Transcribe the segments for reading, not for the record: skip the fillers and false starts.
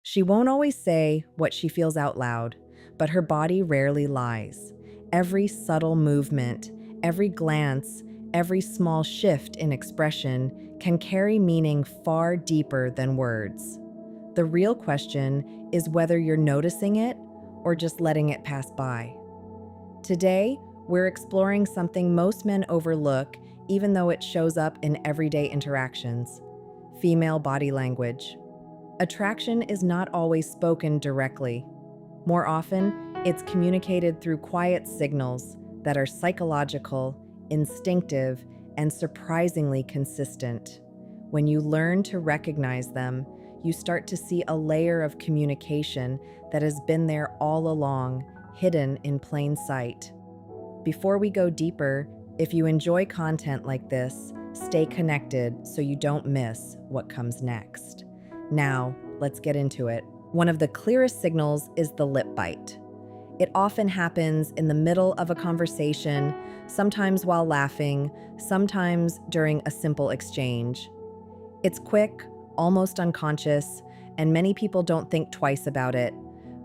She won't always say what she feels out loud, but her body rarely lies. Every subtle movement, every glance, every small shift in expression can carry meaning far deeper than words. The real question is whether you're noticing it or just letting it pass by. Today, we're exploring something most men overlook, even though it shows up in everyday interactions: female body language. Attraction is not always spoken directly. More often, it's communicated through quiet signals that are psychological, instinctive, and surprisingly consistent. When you learn to recognize them, you start to see a layer of communication that has been there all along, hidden in plain sight. Before we go deeper, if you enjoy content like this, stay connected so you don't miss what comes next. Now, let's get into it. One of the clearest signals is the lip bite. It often happens in the middle of a conversation, sometimes while laughing, sometimes during a simple exchange. It's quick, almost unconscious, and many people don't think twice about it,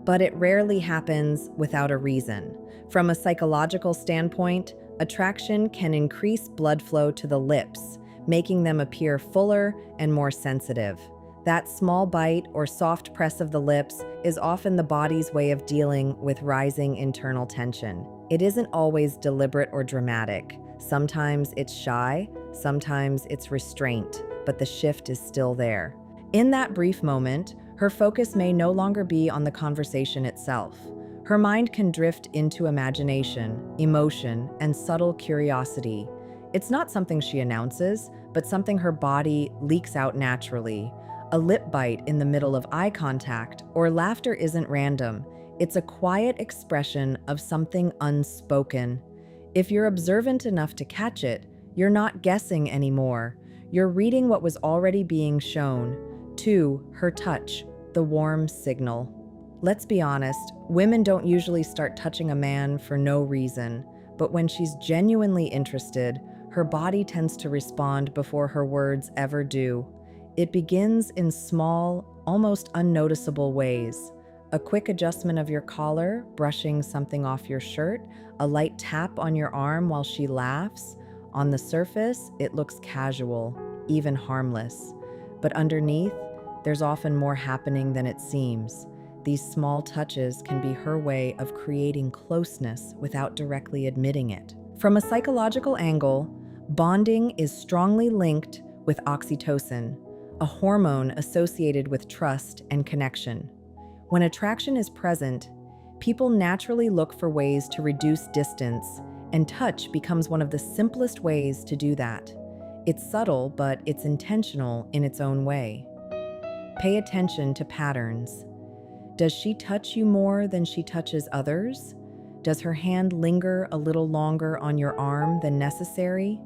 but it rarely happens without a reason. From a psychological standpoint, attraction can increase blood flow to the lips, making them appear fuller and more sensitive. That small bite or soft press of the lips is often the body's way of dealing with rising internal tension. It isn't always deliberate or dramatic. Sometimes it's shy, sometimes it's restraint, but the shift is still there. In that brief moment, her focus may no longer be on the conversation itself. Her mind can drift into imagination, emotion, and subtle curiosity. It's not something she announces, but something her body leaks out naturally. A lip bite in the middle of eye contact or laughter isn't random. It's a quiet expression of something unspoken. If you're observant enough to catch it, you're not guessing anymore. You're reading what was already being shown. 2. Her touch, the warm signal. Let's be honest, women don't usually start touching a man for no reason, but when she's genuinely interested, her body tends to respond before her words ever do. It begins in small, almost unnoticeable ways. A quick adjustment of your collar, brushing something off your shirt, a light tap on your arm while she laughs. On the surface, it looks casual, even harmless. But underneath, there's often more happening than it seems. These small touches can be her way of creating closeness without directly admitting it. From a psychological angle, bonding is strongly linked with oxytocin, a hormone associated with trust and connection. When attraction is present, people naturally look for ways to reduce distance, and touch becomes one of the simplest ways to do that. It's subtle, but it's intentional in its own way. Pay attention to patterns. Does she touch you more than she touches others? Does her hand linger a little longer on your arm than necessary?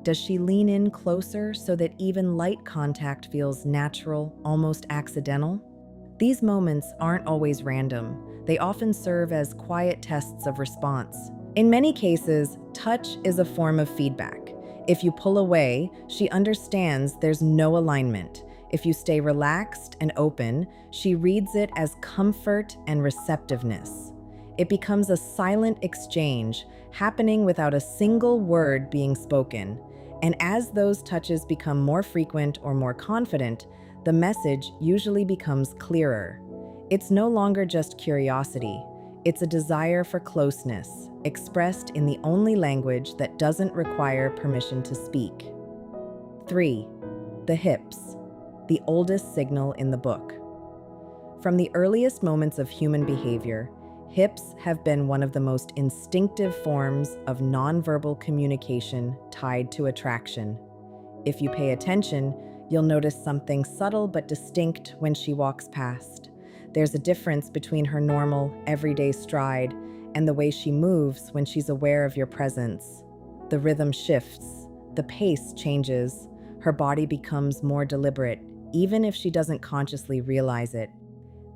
Does she lean in closer so that even light contact feels natural, almost accidental? These moments aren't always random. They often serve as quiet tests of response. In many cases, touch is a form of feedback. If you pull away, she understands there's no alignment. If you stay relaxed and open, she reads it as comfort and receptiveness. It becomes a silent exchange, happening without a single word being spoken. And as those touches become more frequent or more confident, the message usually becomes clearer. It's no longer just curiosity. It's a desire for closeness, expressed in the only language that doesn't require permission to speak. 3. The hips, the oldest signal in the book. From the earliest moments of human behavior, hips have been one of the most instinctive forms of nonverbal communication tied to attraction. If you pay attention, you'll notice something subtle but distinct when she walks past. There's a difference between her normal, everyday stride and the way she moves when she's aware of your presence. The rhythm shifts, the pace changes, her body becomes more deliberate, even if she doesn't consciously realize it.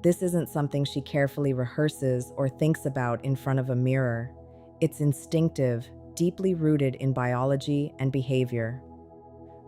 This isn't something she carefully rehearses or thinks about in front of a mirror. It's instinctive, deeply rooted in biology and behavior.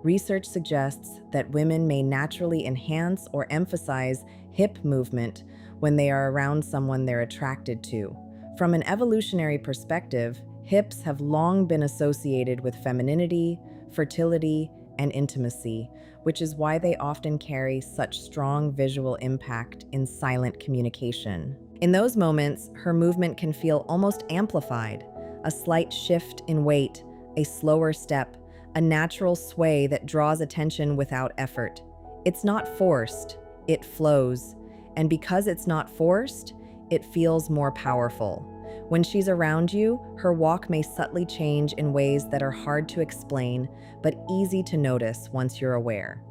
Research suggests that women may naturally enhance or emphasize hip movement when they are around someone they're attracted to. From an evolutionary perspective, hips have long been associated with femininity, fertility, and intimacy, which is why they often carry such strong visual impact in silent communication. In those moments, her movement can feel almost amplified, a slight shift in weight, a slower step, a natural sway that draws attention without effort. It's not forced, it flows. And because it's not forced, it feels more powerful. When she's around you, her walk may subtly change in ways that are hard to explain, but easy to notice once you're aware.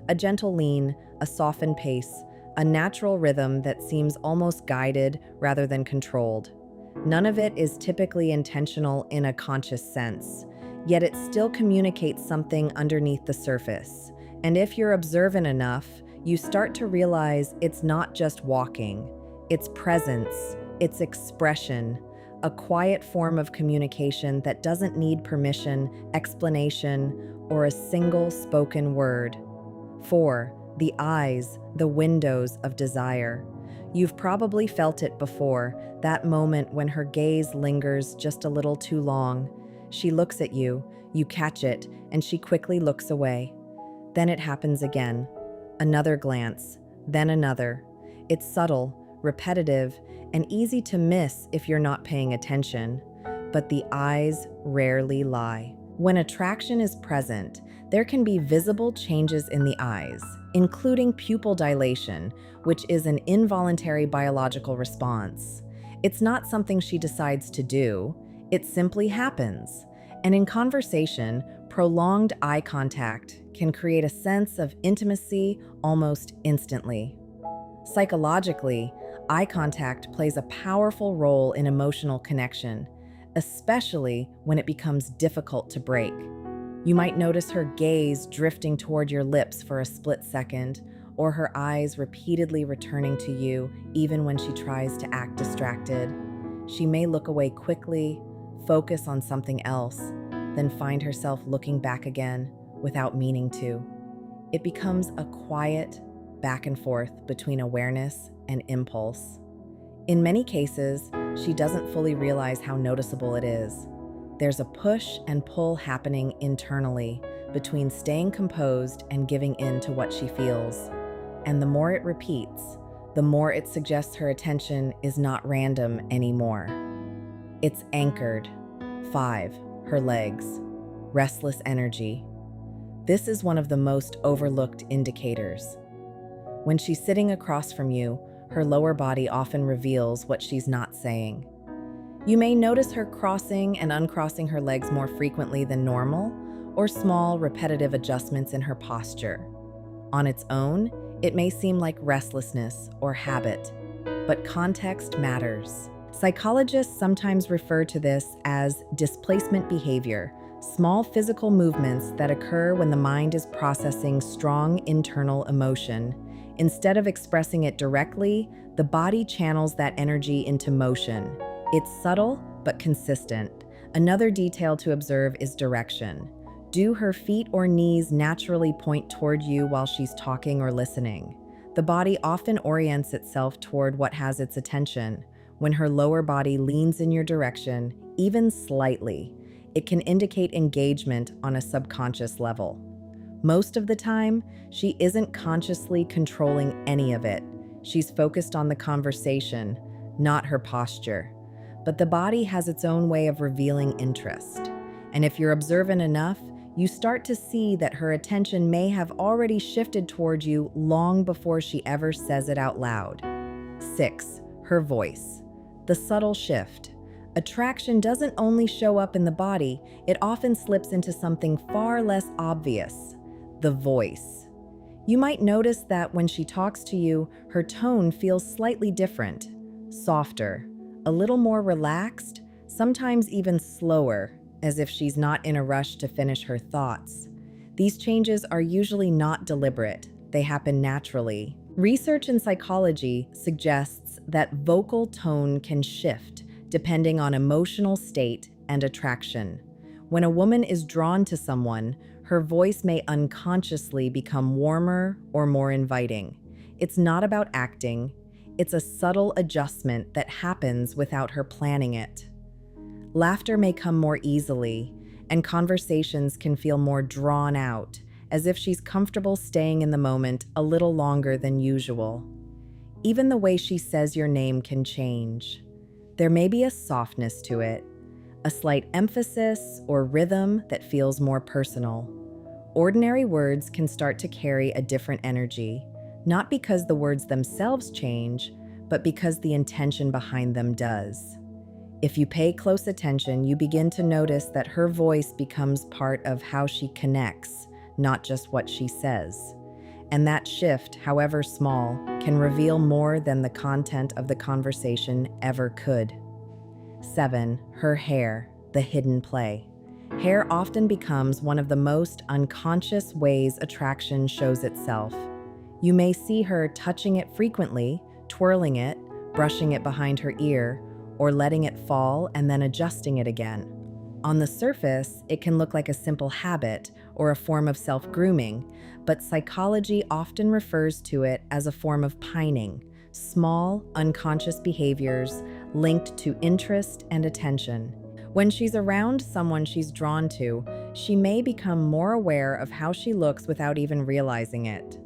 A gentle lean, a softened pace, a natural rhythm that seems almost guided rather than controlled. None of it is typically intentional in a conscious sense, yet it still communicates something underneath the surface. And if you're observant enough, you start to realize it's not just walking, it's presence, it's expression, a quiet form of communication that doesn't need permission, explanation, or a single spoken word. 4. The eyes, the windows of desire. You've probably felt it before, that moment when her gaze lingers just a little too long. She looks at you, you catch it, and she quickly looks away. Then it happens again. Another glance, then another. It's subtle, repetitive, and easy to miss if you're not paying attention. But the eyes rarely lie. When attraction is present, there can be visible changes in the eyes, including pupil dilation, which is an involuntary biological response. It's not something she decides to do, it simply happens. And in conversation, prolonged eye contact can create a sense of intimacy almost instantly. Psychologically, eye contact plays a powerful role in emotional connection, especially when it becomes difficult to break. You might notice her gaze drifting toward your lips for a split second, or her eyes repeatedly returning to you even when she tries to act distracted. She may look away quickly, focus on something else, then find herself looking back again without meaning to. It becomes a quiet back and forth between awareness and impulse. In many cases, she doesn't fully realize how noticeable it is. There's a push and pull happening internally between staying composed and giving in to what she feels. And the more it repeats, the more it suggests her attention is not random anymore. It's anchored. 5. Her legs. Restless energy. This is one of the most overlooked indicators. When she's sitting across from you, her lower body often reveals what she's not saying. You may notice her crossing and uncrossing her legs more frequently than normal, or small, repetitive adjustments in her posture. On its own, it may seem like restlessness or habit, but context matters. Psychologists sometimes refer to this as displacement behavior, small physical movements that occur when the mind is processing strong internal emotion. Instead of expressing it directly, the body channels that energy into motion. It's subtle, but consistent. Another detail to observe is direction. Do her feet or knees naturally point toward you while she's talking or listening? The body often orients itself toward what has its attention. When her lower body leans in your direction, even slightly, it can indicate engagement on a subconscious level. Most of the time, she isn't consciously controlling any of it. She's focused on the conversation, not her posture. But the body has its own way of revealing interest. And if you're observant enough, you start to see that her attention may have already shifted toward you long before she ever says it out loud. 6. Her voice. The subtle shift. Attraction doesn't only show up in the body, it often slips into something far less obvious: the voice. You might notice that when she talks to you, her tone feels slightly different, softer, a little more relaxed, sometimes even slower, as if she's not in a rush to finish her thoughts. These changes are usually not deliberate, they happen naturally. Research in psychology suggests that vocal tone can shift depending on emotional state and attraction. When a woman is drawn to someone, her voice may unconsciously become warmer or more inviting. It's not about acting, it's a subtle adjustment that happens without her planning it. Laughter may come more easily, and conversations can feel more drawn out, as if she's comfortable staying in the moment a little longer than usual. Even the way she says your name can change. There may be a softness to it, a slight emphasis or rhythm that feels more personal. Ordinary words can start to carry a different energy, not because the words themselves change, but because the intention behind them does. If you pay close attention, you begin to notice that her voice becomes part of how she connects, not just what she says. And that shift, however small, can reveal more than the content of the conversation ever could. 7. Her hair, the hidden play. Hair often becomes one of the most unconscious ways attraction shows itself. You may see her touching it frequently, twirling it, brushing it behind her ear, or letting it fall and then adjusting it again. On the surface, it can look like a simple habit or a form of self-grooming, but psychology often refers to it as a form of pining, small, unconscious behaviors linked to interest and attention. When she's around someone she's drawn to, she may become more aware of how she looks without even realizing it.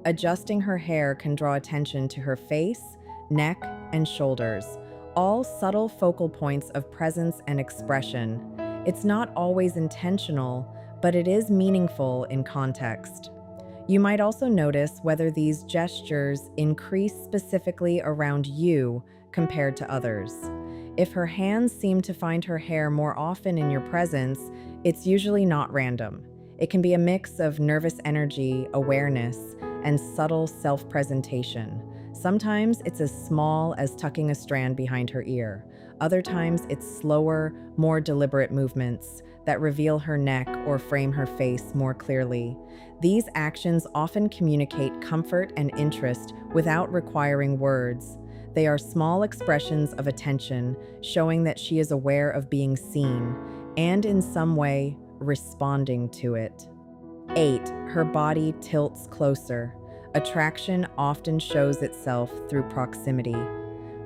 Adjusting her hair can draw attention to her face, neck, and shoulders, all subtle focal points of presence and expression. It's not always intentional, but it is meaningful in context. You might also notice whether these gestures increase specifically around you compared to others. If her hands seem to find her hair more often in your presence, it's usually not random. It can be a mix of nervous energy, awareness, and subtle self-presentation. Sometimes it's as small as tucking a strand behind her ear. Other times it's slower, more deliberate movements that reveal her neck or frame her face more clearly. These actions often communicate comfort and interest without requiring words. They are small expressions of attention, showing that she is aware of being seen and in some way responding to it. 8. Her body tilts closer. Attraction often shows itself through proximity.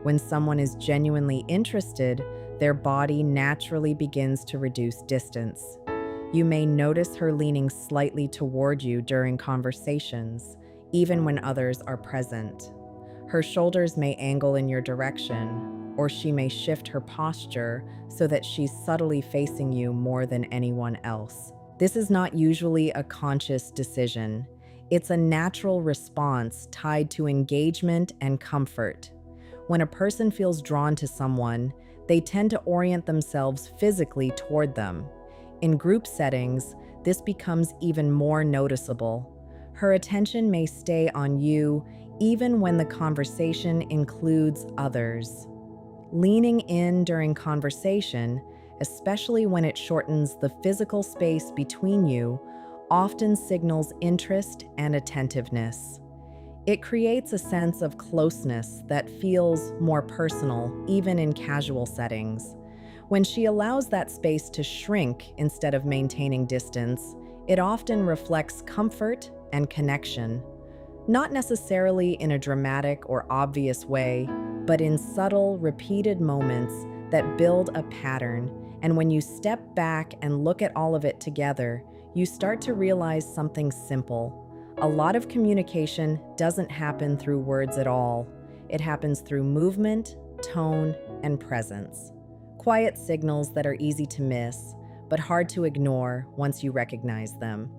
When someone is genuinely interested, their body naturally begins to reduce distance. You may notice her leaning slightly toward you during conversations, even when others are present. Her shoulders may angle in your direction, or she may shift her posture so that she's subtly facing you more than anyone else. This is not usually a conscious decision. It's a natural response tied to engagement and comfort. When a person feels drawn to someone, they tend to orient themselves physically toward them. In group settings, this becomes even more noticeable. Her attention may stay on you even when the conversation includes others. Leaning in during conversation, especially when it shortens the physical space between you, often signals interest and attentiveness. It creates a sense of closeness that feels more personal, even in casual settings. When she allows that space to shrink instead of maintaining distance, it often reflects comfort and connection. Not necessarily in a dramatic or obvious way, but in subtle, repeated moments that build a pattern. And when you step back and look at all of it together, you start to realize something simple. A lot of communication doesn't happen through words at all. It happens through movement, tone, and presence. Quiet signals that are easy to miss, but hard to ignore once you recognize them.